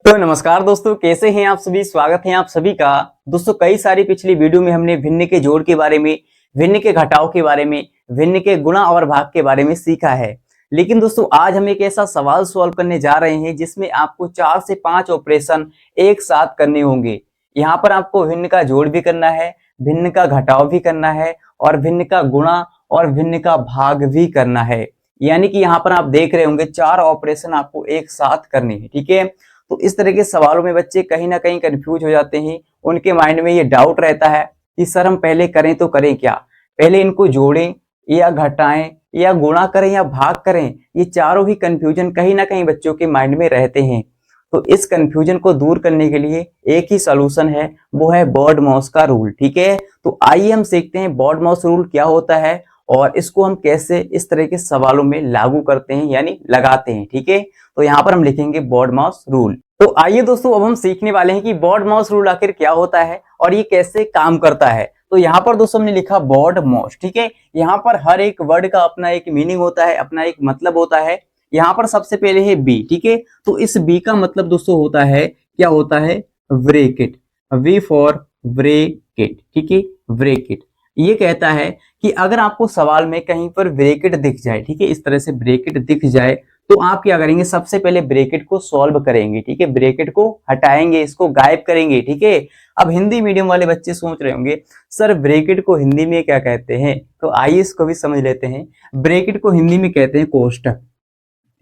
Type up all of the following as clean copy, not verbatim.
तो नमस्कार दोस्तों, कैसे हैं आप सभी। स्वागत है आप सभी का। दोस्तों, कई सारी पिछली वीडियो में हमने भिन्न के जोड़ के बारे में, भिन्न के घटाव के बारे में, भिन्न के गुणा और भाग के बारे में सीखा है। लेकिन दोस्तों, आज हम एक ऐसा सवाल सॉल्व करने जा रहे हैं जिसमें आपको 4 से 5 ऑपरेशन एक साथ करने होंगे। यहाँ पर आपको भिन्न का जोड़ भी करना है, भिन्न का घटाव भी करना है और भिन्न का गुणा और भिन्न का भाग भी करना है। यानी कि यहाँ पर आप देख रहे होंगे 4 ऑपरेशन आपको एक साथ करने हैं। ठीक है, तो इस तरह के सवालों में बच्चे कहीं ना कहीं कंफ्यूज हो जाते हैं। उनके माइंड में ये डाउट रहता है कि सर हम पहले करें तो करें क्या, पहले इनको जोड़ें या घटाएं या गुणा करें या भाग करें। ये चारों ही कंफ्यूजन कहीं ना कहीं बच्चों के माइंड में रहते हैं। तो इस कंफ्यूजन को दूर करने के लिए एक ही सॉल्यूशन है, वो है बॉड-मॉस का रूल। ठीक है, तो आइए हम सीखते हैं बॉड-मॉस रूल क्या होता है और इसको हम कैसे इस तरह के सवालों में लागू करते हैं यानी लगाते हैं। ठीक है, तो यहाँ पर हम लिखेंगे बॉड-मॉस रूल। तो आइए दोस्तों, अब हम सीखने वाले हैं कि बॉड-मॉस रूल आखिर क्या होता है और ये कैसे काम करता है। तो यहाँ पर दोस्तों हमने लिखा बॉड-मॉस। ठीक है, यहाँ पर हर एक वर्ड का अपना एक मीनिंग होता है, अपना एक मतलब होता है। यहाँ पर सबसे पहले है बी। ठीक है, तो इस बी का मतलब दोस्तों होता है, क्या होता है, ब्रैकेट। We for bracket. ठीक है, ब्रैकेट ये कहता है कि अगर आपको सवाल में कहीं पर ब्रैकेट दिख जाए, ठीक है, इस तरह से ब्रैकेट दिख जाए, तो आप क्या करेंगे, सबसे पहले ब्रैकेट को सॉल्व करेंगे। ठीक है, ब्रैकेट को हटाएंगे, इसको गायब करेंगे। ठीक है, अब हिंदी मीडियम वाले बच्चे सोच रहे होंगे सर ब्रैकेट को हिंदी में क्या कहते हैं, तो आइए इसको भी समझ लेते हैं। ब्रैकेट को हिंदी में कहते हैं कोष्टक।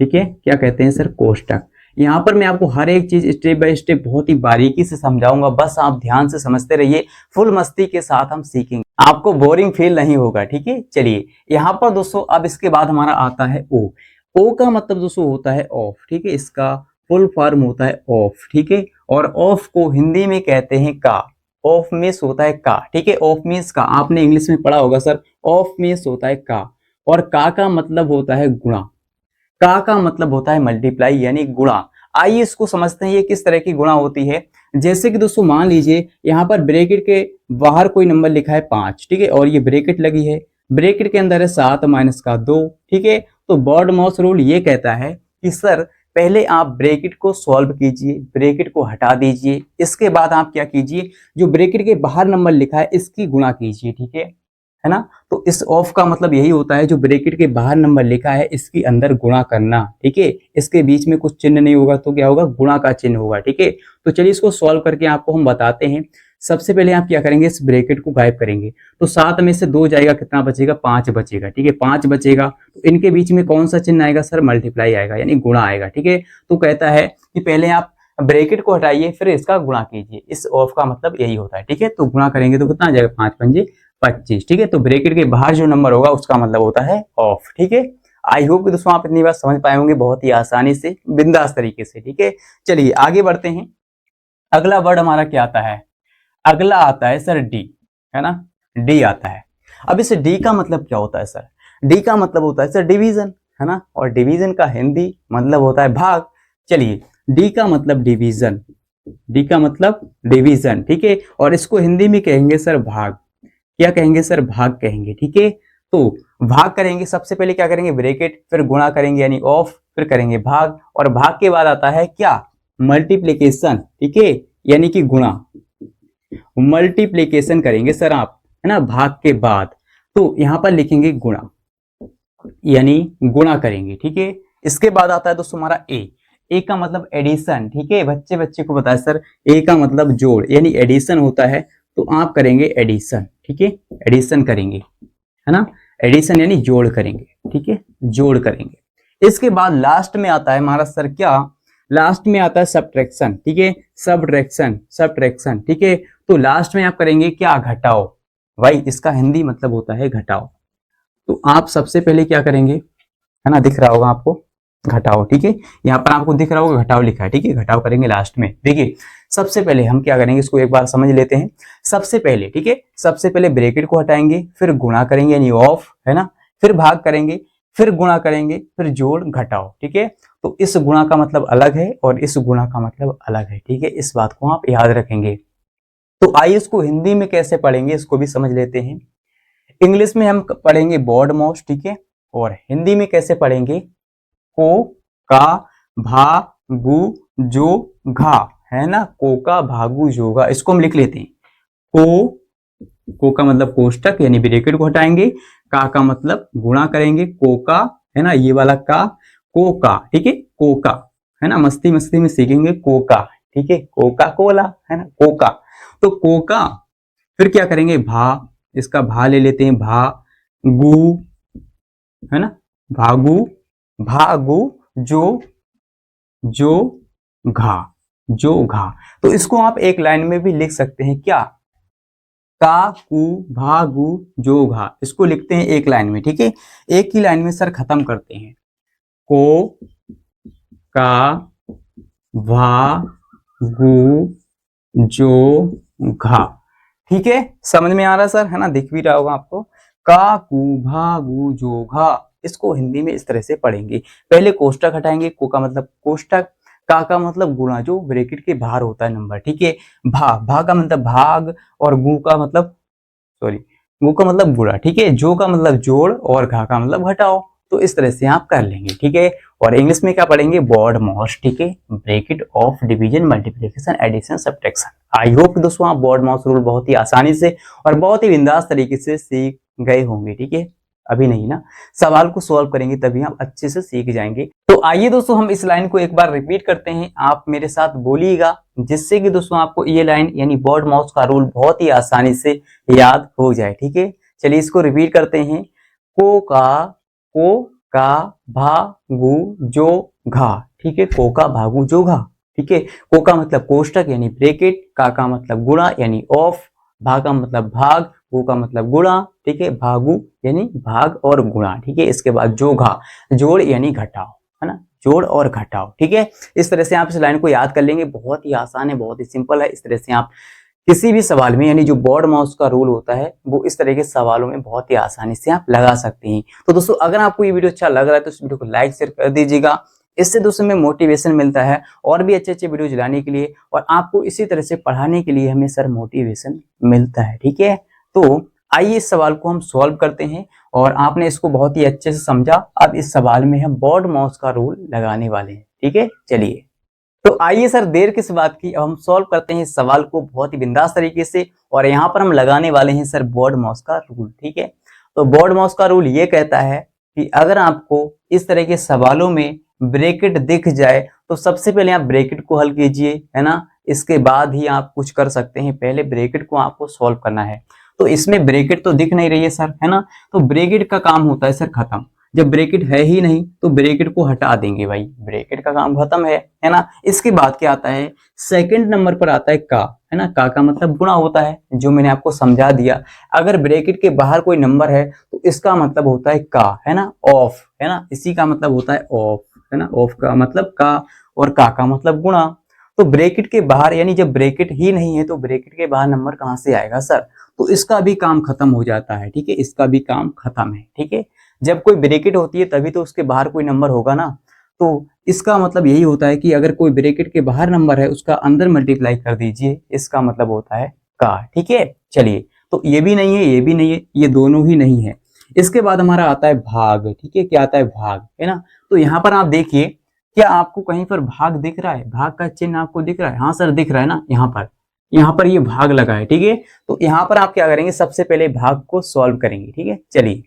ठीक है, क्या कहते हैं सर, कोष्टक। यहाँ पर मैं आपको हर एक चीज स्टेप बाय स्टेप बहुत ही बारीकी से समझाऊंगा, बस आप ध्यान से समझते रहिए, फुल मस्ती के साथ हम सीखेंगे, आपको बोरिंग फील नहीं होगा। ठीक है, चलिए यहाँ पर दोस्तों अब इसके बाद हमारा आता है ओ। ओ का मतलब दोस्तों होता है ऑफ। ठीक है, इसका फुल फॉर्म होता है ऑफ। ठीक है, और ऑफ को हिंदी में कहते हैं का। ऑफ मीन्स होता है का। ठीक है, ऑफ मीन्स का, आपने इंग्लिश में पढ़ा होगा सर, ऑफ मीन्स होता है का। और का मतलब होता है गुणा। का मतलब होता है मल्टीप्लाई यानी गुणा। आइए इसको समझते हैं ये किस तरह की गुणा होती है। जैसे कि दोस्तों मान लीजिए यहाँ पर ब्रैकेट के बाहर कोई नंबर लिखा है 5। ठीक है, और ये ब्रैकेट लगी है, ब्रैकेट के अंदर है 7 माइनस का 2। ठीक है, तो बॉड-मॉस रूल ये कहता है कि सर पहले आप ब्रैकेट को सॉल्व कीजिए, ब्रैकेट को हटा दीजिए, इसके बाद आप क्या कीजिए, जो ब्रैकेट के बाहर नंबर लिखा है इसकी गुणा कीजिए। ठीक है ना, तो इस ऑफ का मतलब यही होता है, जो ब्रैकेट के बाहर नंबर लिखा है इसके अंदर गुणा करना। ठीक है, इसके बीच में कुछ चिन्ह नहीं होगा तो क्या होगा, गुणा का चिन्ह होगा। ठीक है, तो चलिए इसको सॉल्व करके आपको हम बताते हैं। सबसे पहले आप क्या करेंगे, इस ब्रैकेट को गायब करेंगे, तो 7 में से 2 जाएगा, कितना बचेगा, 5 बचेगा। ठीक है, 5 बचेगा, तो इनके बीच में कौन सा चिन्ह आएगा सर, मल्टीप्लाई आएगा यानी गुणा आएगा। ठीक है, तो कहता है कि पहले आप ब्रैकेट को हटाइए फिर इसका गुणा कीजिए। इस ऑफ का मतलब यही होता है। ठीक है, तो गुणा करेंगे तो कितना आ जाएगा, 5 पंजे 25। ठीक है, तो ब्रैकेट के बाहर जो नंबर होगा उसका मतलब होता है ऑफ। ठीक है, आई होप कि दोस्तों आप इतनी बात समझ पाए होंगे बहुत ही आसानी से, बिंदास तरीके से। ठीक है, चलिए आगे बढ़ते हैं। अगला वर्ड हमारा क्या आता है, अगला आता है सर डी, है ना, डी आता है। अब इस डी का मतलब क्या होता है सर, डी का मतलब होता है सर डिवीजन, है ना, और डिवीजन का हिंदी मतलब होता है भाग। चलिए, डी का मतलब डिवीजन, डी का मतलब डिवीजन। ठीक है, और इसको हिंदी में कहेंगे सर भाग। क्या कहेंगे सर, भाग कहेंगे। ठीक है, तो भाग करेंगे, सबसे पहले क्या करेंगे, ब्रैकेट, फिर गुणा करेंगे यानी ऑफ, फिर करेंगे भाग, और भाग के बाद आता है क्या, मल्टीप्लीकेशन। ठीक है, यानी कि गुणा, मल्टीप्लीकेशन करेंगे सर आप, है ना, भाग के बाद। तो यहां पर लिखेंगे गुणा यानी गुणा करेंगे। ठीक है, इसके बाद आता है दोस्तों हमारा ए। ए का मतलब एडिशन। ठीक है, बच्चे बच्चे को बताया सर, ए का मतलब जोड़ यानी एडिशन होता है, तो आप करेंगे एडिशन। ठीक है, एडिशन करेंगे, है ना, एडिशन यानी जोड़ करेंगे। ठीक है, जोड़ करेंगे। इसके बाद लास्ट में आता है हमारा सर क्या, लास्ट में आता है सब्ट्रैक्शन। ठीक है, सब्ट्रैक्शन, सब्ट्रैक्शन। ठीक है, तो लास्ट में आप करेंगे क्या, घटाओ। भाई इसका हिंदी मतलब होता है घटाओ। तो आप सबसे पहले क्या करेंगे, है ना, दिख रहा होगा आपको, घटाओ। ठीक है, यहाँ पर आपको दिख रहा होगा घटाओ लिखा है। ठीक है, घटाओ करेंगे लास्ट में। देखिए सबसे पहले हम क्या करेंगे, इसको एक बार समझ लेते हैं। सबसे पहले, ठीक है, सबसे पहले ब्रैकेट को हटाएंगे, फिर गुणा करेंगे यानी ऑफ, है ना, फिर भाग करेंगे, फिर गुणा करेंगे, फिर जोड़ घटाओ। ठीक है, तो इस गुणा का मतलब अलग है और इस गुणा का मतलब अलग है। ठीक है, इस बात को आप याद रखेंगे। तो आइए इसको हिंदी में कैसे पढ़ेंगे इसको भी समझ लेते हैं। इंग्लिश में हम पढ़ेंगे बॉड-मॉस। ठीक है, और हिंदी में कैसे पढ़ेंगे, को, का, भा, गु, जो, घा, है ना, कोका भागु जोगा, इसको हम लिख लेते हैं। को का मतलब कोष्टक यानी ब्रैकेट को हटाएंगे, का मतलब गुणा करेंगे, कोका, है ना, ये वाला का, कोका, ठीक है, कोका, है ना, मस्ती मस्ती में सीखेंगे कोका, ठीक है, कोका कोला, है ना, कोका। तो कोका, फिर क्या करेंगे, भा, इसका भा ले लेते हैं, भा गु, है ना, भागु, भागु जो घा, जो घा। तो इसको आप एक लाइन में भी लिख सकते हैं, क्या, का कु भा गु जो घा, इसको लिखते हैं एक लाइन में, ठीक है। एक ही लाइन में सर खत्म करते हैं, को का भा गु जो घा, ठीक है, समझ में आ रहा सर, है ना, दिख भी रहा होगा आपको, का कु भा गु जो घा। इसको हिंदी में इस तरह से पढ़ेंगे, पहले कोष्टक हटाएंगे, को का मतलब कोष्टक, का मतलब गुणा जो ब्रैकेट के बाहर होता है नंबर, ठीक है, भा का मतलब भाग, और गु का मतलब, सॉरी, गु का मतलब गुणा, ठीक है, जो का मतलब जोड़, और घा का मतलब घटाओ। तो इस तरह से आप कर लेंगे, ठीक है। और इंग्लिश में क्या पढ़ेंगे, बॉड मॉस, ठीक है, bracket of division, multiplication, addition, subtraction. I hope दोस्तों आप बॉड मॉस रूल बहुत ही आसानी से और बहुत ही बिंदास तरीके से सीख गए होंगे, ठीक है। अभी नहीं ना, सवाल को सॉल्व करेंगे तभी हम अच्छे से सीख जाएंगे। तो आइए दोस्तों हम इस लाइन को एक बार रिपीट करते हैं, आप मेरे साथ बोलिएगा, जिससे कि दोस्तों आपको ये लाइन यानी बॉड माउस का रूल बहुत ही आसानी से याद हो जाए, ठीक है। चलिए इसको रिपीट करते हैं, को का भा गु जो घा, ठीक है, को का भागु जो घा, ठीक है। को का मतलब कोष्टक यानी ब्रैकेट, का मतलब गुणा यानी ऑफ, भा का मतलब भाग, गु का मतलब गुणा, ठीक है, भागु यानी भाग और गुणा, ठीक है। इसके बाद जो घा, जोड़ यानी घटाओ, है ना, जोड़ और घटाओ, ठीक है। इस तरह से आप इस लाइन को याद कर लेंगे, बहुत ही आसान है, बहुत ही सिंपल है। इस तरह से आप किसी भी सवाल में, यानी जो बॉड माउस का रूल होता है, वो इस तरह के सवालों में बहुत ही आसानी से आप लगा सकते हैं। तो दोस्तों अगर आपको ये वीडियो अच्छा लग रहा है तो इस वीडियो को लाइक शेयर कर दीजिएगा, इससे दोस्तों में मोटिवेशन मिलता है और भी अच्छे अच्छे वीडियो लाने के लिए, और आपको इसी तरह से पढ़ाने के लिए हमें सर मोटिवेशन मिलता है, ठीक है। तो आइए इस सवाल को हम सॉल्व करते हैं, और आपने इसको बहुत ही अच्छे से समझा। अब इस सवाल में हम बॉड माउस का रूल लगाने वाले हैं, ठीक है। चलिए तो आइए सर देर किस बात की, अब हम सॉल्व करते हैं इस सवाल को बहुत ही बिंदास तरीके से, और यहाँ पर हम लगाने वाले हैं सर बॉड माउस का रूल, ठीक है। तो बॉड माउस का रूल ये कहता है कि अगर आपको इस तरह के सवालों में ब्रैकेट दिख जाए तो सबसे पहले आप ब्रैकेट को हल कीजिए, है ना, इसके बाद ही आप कुछ कर सकते हैं, पहले ब्रैकेट को आपको सॉल्व करना है। तो इसमें ब्रैकेट तो दिख नहीं रही है सर, है ना, तो ब्रैकेट का काम होता है सर खत्म, जब ब्रैकेट है ही नहीं तो ब्रैकेट को हटा देंगे भाई, ब्रैकेट का काम खत्म है ना। इसके बाद क्या आता है, सेकंड नंबर पर आता है का, है ना, का मतलब गुणा होता है, जो मैंने आपको समझा दिया। अगर ब्रैकेट के बाहर कोई नंबर है तो इसका मतलब होता है का, है ना, ऑफ, है ना, इसी का मतलब होता है ऑफ, है ना, ऑफ का मतलब का, और का मतलब गुणा। तो ब्रैकेट के बाहर, यानी जब ब्रैकेट ही नहीं है तो ब्रैकेट के बाहर नंबर कहां से आएगा सर, तो इसका भी काम खत्म हो जाता है, ठीक है, इसका भी काम खत्म है, ठीक है। जब कोई ब्रैकेट होती है तभी तो उसके बाहर कोई नंबर होगा ना, तो इसका मतलब यही होता है कि अगर कोई ब्रैकेट के बाहर नंबर है उसका अंदर मल्टीप्लाई कर दीजिए, इसका मतलब होता है का, ठीक है। चलिए तो ये भी नहीं है, ये भी नहीं है, ये दोनों ही नहीं है। इसके बाद हमारा आता है भाग, ठीक है, क्या आता है भाग, है ना। तो यहाँ पर आप देखिए, क्या आपको कहीं पर भाग दिख रहा है, भाग का चिन्ह आपको दिख रहा है, हाँ सर दिख रहा है ना, यहाँ पर ये भाग लगा है, ठीक है। तो यहाँ पर आप क्या करेंगे, सबसे पहले भाग को सॉल्व करेंगे, ठीक है। चलिए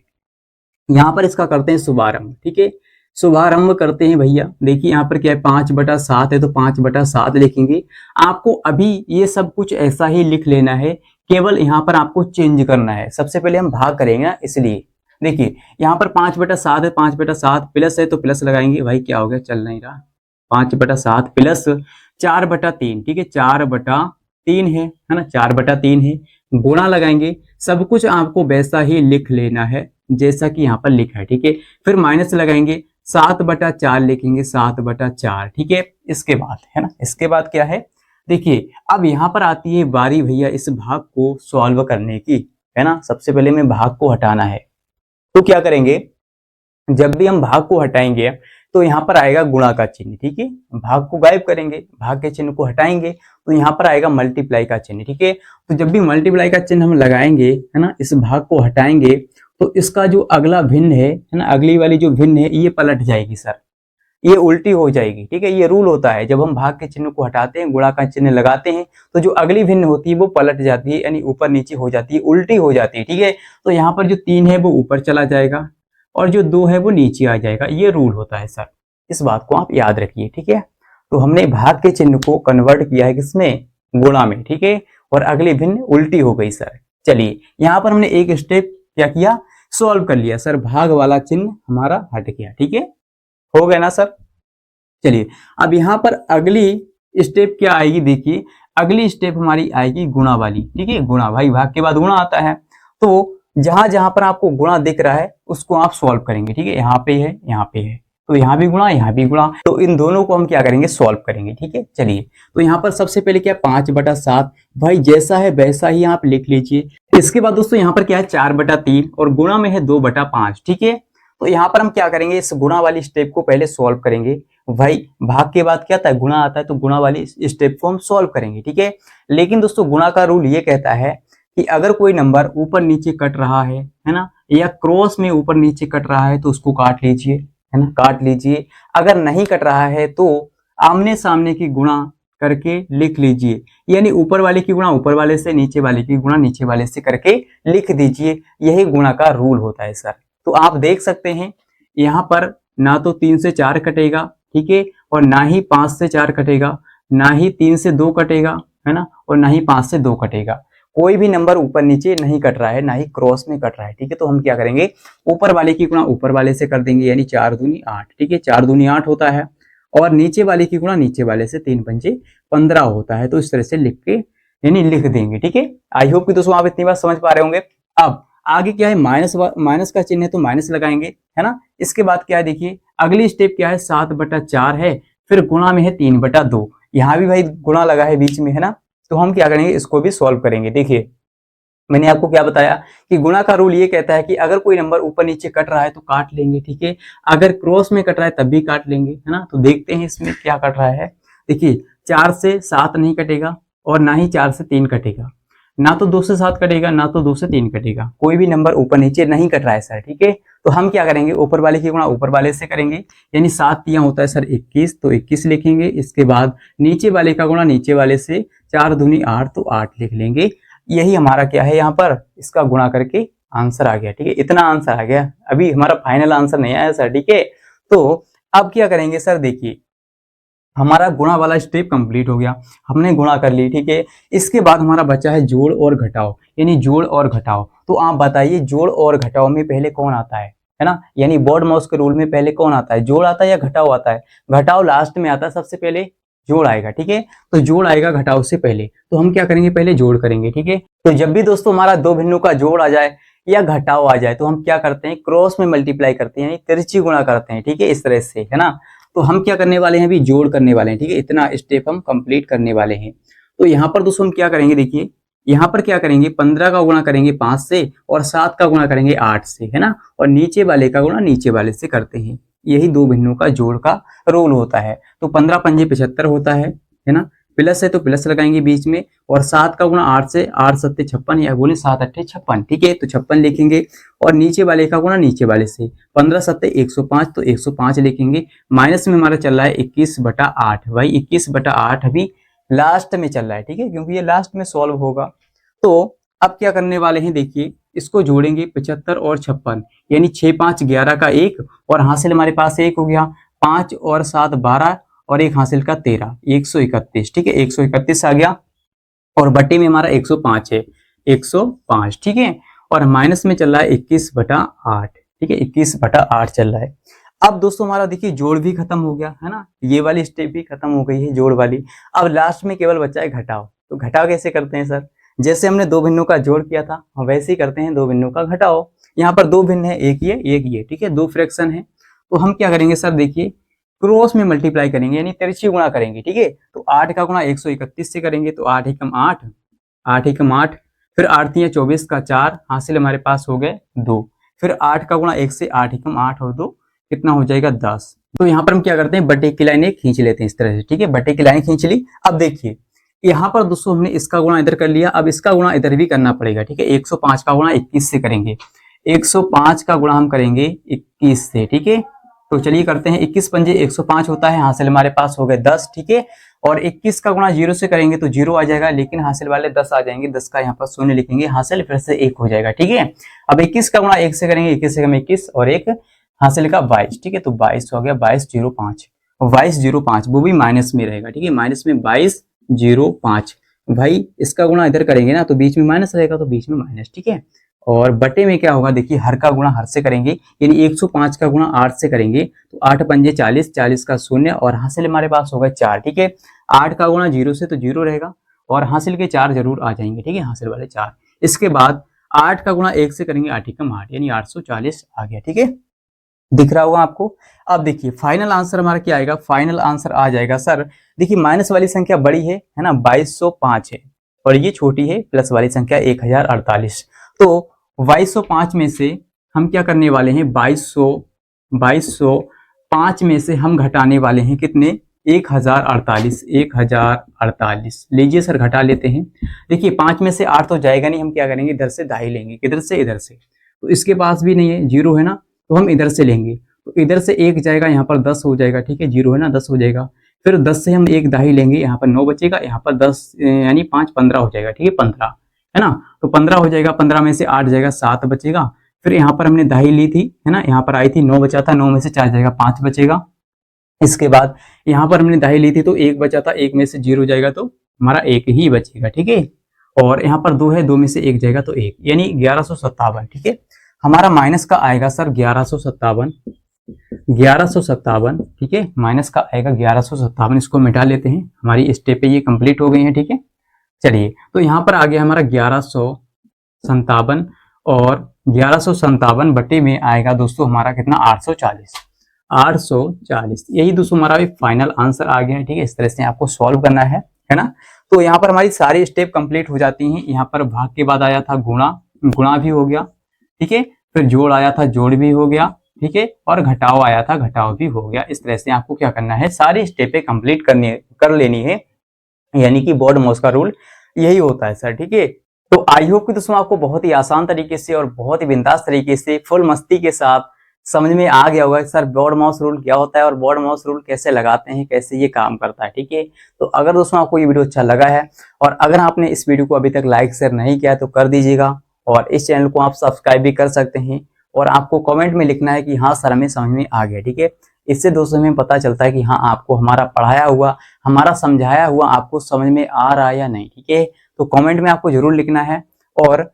यहाँ पर इसका करते हैं शुभारंभ, ठीक है, शुभारंभ करते हैं भैया। देखिए यहाँ पर क्या है, 5/7 है तो 5/7 लिखेंगे। आपको अभी ये सब कुछ ऐसा ही लिख लेना है, केवल यहाँ पर आपको चेंज करना है। सबसे पहले हम भाग करेंगे ना, इसलिए देखिए यहाँ पर 5/7 है, 5/7 प्लस है तो प्लस लगाएंगे, भाई क्या हो गया, चल नहीं रहा, 5/7 प्लस 4/3, ठीक है, 4/3 है ना, 4/3 है, गुणा लगाएंगे। सब कुछ आपको वैसा ही लिख लेना है जैसा कि यहाँ पर लिखा है, ठीक है। फिर माइनस लगाएंगे, 7/4 लिखेंगे, 7/4, ठीक है। इसके बाद, है ना, इसके बाद क्या है, देखिए अब यहाँ पर आती है बारी भैया इस भाग को सॉल्व करने की, है ना। सबसे पहले में भाग को हटाना है, तो क्या करेंगे, जब भी हम भाग को हटाएंगे तो यहाँ पर आएगा गुणा का चिन्ह, ठीक है, भाग को गायब करेंगे, भाग के चिन्ह को हटाएंगे तो यहाँ पर आएगा मल्टीप्लाई का चिन्ह, ठीक है। तो जब भी मल्टीप्लाई का चिन्ह हम लगाएंगे, है ना, इस भाग को हटाएंगे तो इसका जो अगला भिन्न है ना, अगली वाली जो भिन्न है ये पलट जाएगी सर, ये उल्टी हो जाएगी। ठीक है, ये रूल होता है, जब हम भाग के चिन्ह को हटाते हैं, गुणा का चिन्ह लगाते हैं, तो जो अगली भिन्न होती है वो पलट जाती है, यानी ऊपर नीचे हो जाती है, उल्टी हो जाती है। ठीक है, तो यहाँ पर जो 3 है वो ऊपर चला जाएगा और जो 2 है वो नीचे आ जाएगा, ये रूल होता है सर। इस बात को आप याद रखिए। ठीक है, तो हमने भाग के चिन्ह को कन्वर्ट किया है किसमें, गुणा में। ठीक है, और अगली भिन्न उल्टी हो गई सर। चलिए, यहाँ पर हमने एक स्टेप क्या किया, सॉल्व कर लिया सर, भाग वाला चिन्ह हमारा हट गया। ठीक है, हो गया ना सर। चलिए, अब यहाँ पर अगली स्टेप क्या आएगी, देखिए अगली स्टेप हमारी आएगी गुणा वाली। ठीक है, गुणा, भाई भाग के बाद गुणा आता है, तो जहां जहां पर आपको गुणा दिख रहा है उसको आप सॉल्व करेंगे। ठीक है, यहाँ पे है, यहाँ पे है, तो यहाँ भी गुणा, यहाँ भी गुणा, तो इन दोनों को हम क्या करेंगे, सॉल्व करेंगे। ठीक है, चलिए, तो यहाँ पर सबसे पहले क्या 5/7, भाई जैसा है वैसा ही आप लिख लीजिए। इसके बाद दोस्तों यहाँ पर क्या है 4/3 और गुणा में है 2/5। ठीक है, तो यहाँ पर हम क्या करेंगे, इस गुणा वाली स्टेप को पहले सॉल्व करेंगे। भाई भाग के बाद क्या आता है, गुणा आता है, तो गुणा वाली स्टेप को हम सॉल्व करेंगे। ठीक है, लेकिन दोस्तों गुणा का रूल ये कहता है कि अगर कोई नंबर ऊपर नीचे कट रहा है ना, या क्रॉस में ऊपर नीचे कट रहा है तो उसको काट लीजिए, है ना, काट लीजिए। अगर नहीं कट रहा है तो आमने सामने की गुणा करके लिख लीजिए, यानी ऊपर वाले की गुणा ऊपर वाले से, नीचे वाले की गुणा नीचे वाले से करके लिख दीजिए। यही गुणा का रूल होता है सर। तो आप देख सकते हैं यहाँ पर ना तो 3 से 4 कटेगा, ठीक है, और ना ही 5 से 4 कटेगा, ना ही 3 से 2 कटेगा, है ना, और ना ही 5 से 2 कटेगा। कोई भी नंबर ऊपर नीचे नहीं कट रहा है, ना ही क्रॉस में कट रहा है। ठीक है, तो हम क्या करेंगे, ऊपर वाले की गुणा ऊपर वाले से कर देंगे, यानी 4 दूनी 8। ठीक है, 4 दूनी 8 होता है, और नीचे वाले की गुणा नीचे वाले से 3 पंजे 15 होता है। तो इस तरह से लिख के यानी लिख देंगे। ठीक है, आई होप कि दोस्तों आप इतनी बात समझ पा रहे होंगे। अब आगे क्या है, माइनस का चिन्ह है तो माइनस लगाएंगे, है ना। इसके बाद क्या है, देखिए अगली स्टेप क्या है, 7/4 है, फिर गुणा में है 3/2। यहाँ भी भाई गुणा लगा है बीच में, है ना, तो हम क्या करेंगे, इसको भी सॉल्व करेंगे। देखिए मैंने आपको क्या बताया कि गुणा का रूल ये कहता है कि अगर कोई नंबर ऊपर नीचे कट रहा है तो काट लेंगे। ठीक है, अगर क्रॉस में कट रहा है तब भी काट लेंगे, है ना। तो देखते हैं इसमें क्या कट रहा है। देखिए 4 से 7 नहीं कटेगा, और ना ही 4 से 3 कटेगा, ना तो 2 से 7 कटेगा, ना तो 2 से 3 कटेगा। कोई भी नंबर ऊपर नीचे नहीं कट रहा है सर। ठीक है, तो हम क्या करेंगे, ऊपर वाले की गुणा ऊपर वाले से करेंगे, यानी 7 तिया होता है सर 21, तो 21 लिखेंगे। इसके बाद नीचे वाले का गुणा नीचे वाले से, 4 दूनी 8, तो 8 लिख लेंगे। यही हमारा क्या है, यहाँ पर इसका गुणा करके आंसर आ गया। ठीक है, इतना आंसर आ गया, अभी हमारा फाइनल आंसर नहीं आया सर। ठीक है, तो अब क्या करेंगे सर, देखिए हमारा गुणा वाला स्टेप कंप्लीट हो गया, हमने गुणा कर ली। ठीक है, इसके बाद हमारा बचा है जोड़ और घटाओ, यानी जोड़ और घटाओ। तो आप बताइए जोड़ और घटाओ में पहले कौन आता है ना, यानी बोर्ड माउस के रूल में पहले कौन आता है, जोड़ आता है या घटाओ आता है। घटाओ लास्ट में आता है, सबसे पहले जोड़ आएगा। ठीक है, तो जोड़ आएगा घटाओ से पहले, तो हम क्या करेंगे, पहले जोड़ करेंगे। ठीक है, तो जब भी दोस्तों हमारा दो भिन्नों का जोड़ आ जाए या घटाओ आ जाए तो हम क्या करते हैं, क्रॉस में मल्टीप्लाई करते हैं, यानी तिरछी गुणा करते हैं। ठीक है, इस तरह से, है ना। तो हम क्या करने वाले हैं, अभी जोड़ करने वाले हैं। ठीक है, इतना स्टेप हम कंप्लीट करने वाले हैं। तो यहाँ पर दोस्तों हम क्या करेंगे, देखिए यहाँ पर क्या करेंगे, 15 का गुणा करेंगे 5 से, और 7 का गुणा करेंगे 8 से, है ना, और नीचे वाले का गुणा नीचे वाले से करते हैं। यही दो भिन्नों का जोड़ का रूल होता है। तो 15 पंजे 75 होता है ना, प्लस है तो प्लस लगाएंगे बीच में, और 7 का गुणा 8 से, 8 सत्ते 56, या बोले 7 अट्ठे 56। ठीक है, तो 56 लिखेंगे, और नीचे वाले का गुणा नीचे वाले से, 15 सत्ते 105, तो 105 लिखेंगे। माइनस में हमारा चल रहा है 21/8, भाई 21/8 अभी लास्ट में चल रहा है। ठीक है, क्योंकि ये लास्ट में सॉल्व होगा। तो अब क्या करने वाले हैं, देखिए इसको जोड़ेंगे 75 और 56, यानी 6 5 11 का 1, और हासिल हमारे पास 1 हो गया, 5 और 7 12, और एक हासिल का 13, 131। ठीक है, 131 आ गया, और बट्टे में हमारा 105 है, 105। ठीक है, और माइनस में चल रहा है 21/8। ठीक है, 21/8 चल रहा है। अब दोस्तों हमारा देखिए जोड़ भी खत्म हो गया, है ना, ये वाली स्टेप भी खत्म हो गई है जोड़ वाली। अब लास्ट में केवल बचा है घटाओ। तो घटाओ कैसे करते हैं सर, जैसे हमने दो भिन्नों का जोड़ किया था हम वैसे ही करते हैं दो भिन्नों का घटाओ। यहाँ पर दो भिन्न है, एक ये एक ये। ठीक है, दो फ्रैक्शन है, तो हम क्या करेंगे सर, देखिए क्रॉस में मल्टीप्लाई करेंगे, यानी तिरछी गुणा करेंगे। ठीक है, तो 8 का गुणा 131 से करेंगे, तो 8 एकम 8, 8 एकम 8, फिर 8 तिया 24 का 4, हासिल हमारे पास हो गए 2, फिर 8 का गुणा 1 से, 8 एकम 8 और 2 कितना हो जाएगा 10। तो यहाँ पर हम क्या करते हैं, बटे की लाइन खींच लेते हैं इस तरह से। ठीक है, बटे की लाइन खींच ली। अब देखिए यहाँ पर दोस्तों हमने इसका गुणा इधर कर लिया, अब इसका गुणा इधर भी करना पड़ेगा। ठीक है, 105 का गुणा 21 से करेंगे, 105 का गुणा हम करेंगे 21 से। ठीक है, तो चलिए करते हैं, 21 पंजे 105 होता है, हासिल हमारे पास हो गए 10, ठीक है। और 21 का गुणा 0 से करेंगे तो 0 आ जाएगा, लेकिन हासिल वाले 10 आ जाएंगे, 10 का यहाँ पर शून्य लिखेंगे, हासिल फिर से 1 हो जाएगा, ठीक है। अब 21 का गुणा 1 से करेंगे, 21 से 21 और 1 हासिल का 22, ठीक है। तो 22 हो गया, 2205, 2205 वो भी माइनस में रहेगा, ठीक है, माइनस में 2205। भाई इसका गुणा इधर करेंगे ना तो बीच में माइनस रहेगा, तो बीच में माइनस, ठीक है। और बटे में क्या होगा, देखिए हर का गुणा हर से करेंगे, यानी 105 का गुणा 8 से करेंगे तो 8 पंजे 40, 40 का शून्य और हासिल हमारे पास होगा 4, ठीक है। 8 का गुणा 0 से तो 0 रहेगा और हासिल के 4 जरूर आ जाएंगे, ठीक है, हासिल वाले 4। इसके बाद 8 का गुणा 1 से करेंगे, 8 एकम 8 यानी 840 आ गया, ठीक है, दिख रहा होगा आपको। अब देखिए फाइनल आंसर हमारा क्या आएगा, फाइनल आंसर आ जाएगा सर, देखिए माइनस वाली संख्या बड़ी है ना, 2205 है और ये छोटी है, प्लस वाली संख्या 1048। तो 2205 में से हम क्या करने वाले हैं, 2205 में से हम घटाने वाले हैं कितने, 1048, 1048। लीजिए सर घटा लेते हैं। देखिए 5 में से 8 तो जाएगा नहीं, हम क्या करेंगे, इधर से दाई लेंगे, किधर से, इधर से। तो इसके पास भी नहीं है, 0 है ना, तो हम इधर से लेंगे, तो इधर से 1 जाएगा, यहाँ पर 10 हो जाएगा, ठीक है, 0 है ना, 10 हो जाएगा। फिर 10 से हम 1 दाई लेंगे, यहाँ पर 9 बचेगा, यहाँ पर 10 यानी 5 15 हो जाएगा, ठीक है, 15 है ना, तो 15 हो जाएगा, 15 में से 8 जाएगा, 7 बचेगा। फिर यहाँ पर हमने दाई ली थी, है ना, यहाँ पर आई थी, 9 बचा था, 9 में से 4 जाएगा, 5 बचेगा। इसके बाद यहाँ पर हमने दाई ली थी तो 1 बचा था, 1 में से 0 जाएगा तो हमारा 1 ही बचेगा, ठीक है। और यहाँ पर 2 है, 2 में से 1 जाएगा तो 1, यानी 1157, ठीक है। हमारा माइनस का आएगा सर 1157, 1157, ठीक है, माइनस का आएगा 1157। इसको मिटा लेते हैं, हमारी स्टेप ये कंप्लीट हो गई है, ठीक है। चलिए तो यहाँ पर आ गया हमारा 1157 और 1157 बटे में आएगा दोस्तों हमारा कितना, 840, 840। यही दोस्तों हमारा फाइनल आंसर आ गया है, ठीक है। इस तरह से आपको सॉल्व करना है ना। तो यहाँ पर हमारी सारी स्टेप कंप्लीट हो जाती हैं। यहाँ पर भाग के बाद आया था गुणा, गुणा भी हो गया, ठीक है। फिर जोड़ आया था, जोड़ भी हो गया, ठीक है। और घटाव आया था, घटाव भी हो गया। इस तरह से आपको क्या करना है, सारी स्टेपें कंप्लीट कर लेनी है, यानी कि बॉड मॉस का रूल यही होता है सर, ठीक है। तो आई होप कि दोस्तों आपको बहुत ही आसान तरीके से और बहुत ही बिंदास तरीके से फुल मस्ती के साथ समझ में आ गया होगा सर बॉड माउस रूल क्या होता है और बॉड माउस रूल कैसे लगाते हैं, कैसे ये काम करता है, ठीक है। तो अगर दोस्तों आपको ये वीडियो अच्छा लगा है और अगर आपने इस वीडियो को अभी तक लाइक शेयर नहीं किया तो कर दीजिएगा और इस चैनल को आप सब्सक्राइब भी कर सकते हैं और आपको कमेंट में लिखना है कि हाँ सर हमें समझ में आ गया, ठीक है। इससे दोस्तों हमें पता चलता है कि हाँ आपको हमारा पढ़ाया हुआ, हमारा समझाया हुआ आपको समझ में आ रहा है या नहीं, ठीक है। तो कमेंट में आपको जरूर लिखना है और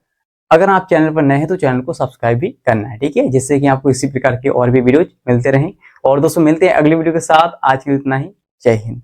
अगर आप चैनल पर नए हैं तो चैनल को सब्सक्राइब भी करना है, ठीक है, जिससे कि आपको इसी प्रकार के और भी वीडियोज मिलते रहें। और दोस्तों मिलते हैं अगली वीडियो के साथ, आज के लिए इतना ही, जय हिंद।